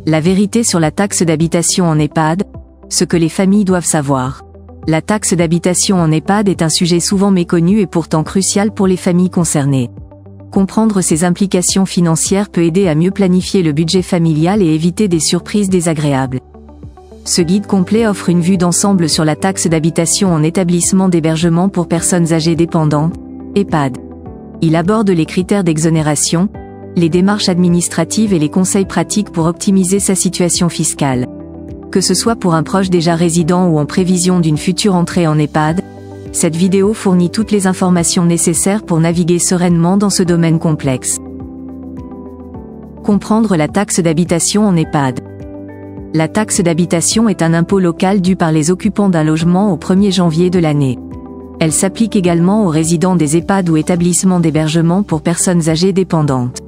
La vérité sur la taxe d'habitation en EHPAD, ce que les familles doivent savoir. La taxe d'habitation en EHPAD est un sujet souvent méconnu et pourtant crucial pour les familles concernées. Comprendre ses implications financières peut aider à mieux planifier le budget familial et éviter des surprises désagréables. Ce guide complet offre une vue d'ensemble sur la taxe d'habitation en établissement d'hébergement pour personnes âgées dépendantes, EHPAD. Il aborde les critères d'exonération, les démarches administratives et les conseils pratiques pour optimiser sa situation fiscale. Que ce soit pour un proche déjà résident ou en prévision d'une future entrée en EHPAD, cette vidéo fournit toutes les informations nécessaires pour naviguer sereinement dans ce domaine complexe. Comprendre la taxe d'habitation en EHPAD. La taxe d'habitation est un impôt local dû par les occupants d'un logement au 1er janvier de l'année. Elle s'applique également aux résidents des EHPAD ou établissements d'hébergement pour personnes âgées dépendantes.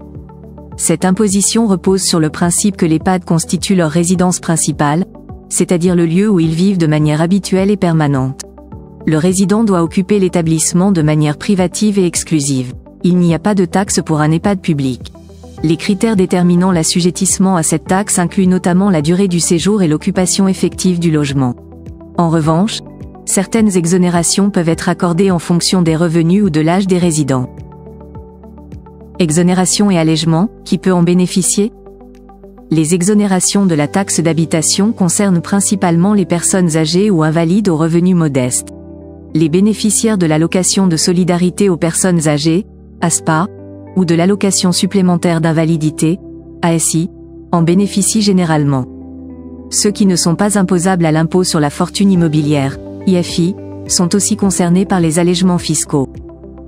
Cette imposition repose sur le principe que l'EHPAD constitue leur résidence principale, c'est-à-dire le lieu où ils vivent de manière habituelle et permanente. Le résident doit occuper l'établissement de manière privative et exclusive. Il n'y a pas de taxe pour un EHPAD public. Les critères déterminant l'assujettissement à cette taxe incluent notamment la durée du séjour et l'occupation effective du logement. En revanche, certaines exonérations peuvent être accordées en fonction des revenus ou de l'âge des résidents. Exonération et allègement, qui peut en bénéficier? Les exonérations de la taxe d'habitation concernent principalement les personnes âgées ou invalides aux revenus modestes. Les bénéficiaires de l'allocation de solidarité aux personnes âgées, ASPA, ou de l'allocation supplémentaire d'invalidité, ASI, en bénéficient généralement. Ceux qui ne sont pas imposables à l'impôt sur la fortune immobilière, IFI, sont aussi concernés par les allègements fiscaux.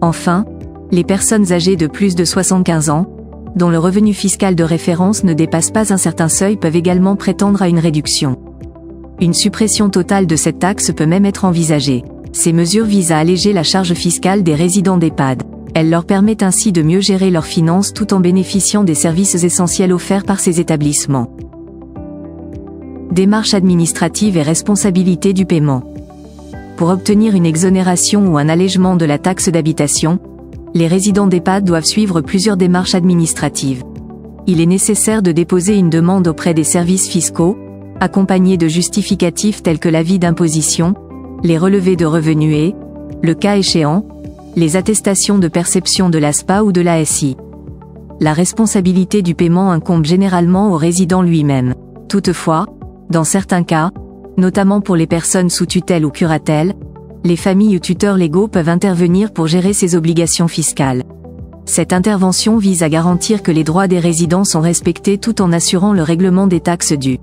Enfin, les personnes âgées de plus de 75 ans, dont le revenu fiscal de référence ne dépasse pas un certain seuil, peuvent également prétendre à une réduction. Une suppression totale de cette taxe peut même être envisagée. Ces mesures visent à alléger la charge fiscale des résidents d'EHPAD. Elles leur permettent ainsi de mieux gérer leurs finances tout en bénéficiant des services essentiels offerts par ces établissements. Démarches administratives et responsabilité du paiement. Pour obtenir une exonération ou un allègement de la taxe d'habitation, les résidents d'EHPAD doivent suivre plusieurs démarches administratives. Il est nécessaire de déposer une demande auprès des services fiscaux, accompagnée de justificatifs tels que l'avis d'imposition, les relevés de revenus et, le cas échéant, les attestations de perception de l'ASPA ou de l'ASI. La responsabilité du paiement incombe généralement au résident lui-même. Toutefois, dans certains cas, notamment pour les personnes sous tutelle ou curatelle, les familles ou tuteurs légaux peuvent intervenir pour gérer ces obligations fiscales. Cette intervention vise à garantir que les droits des résidents sont respectés tout en assurant le règlement des taxes dues.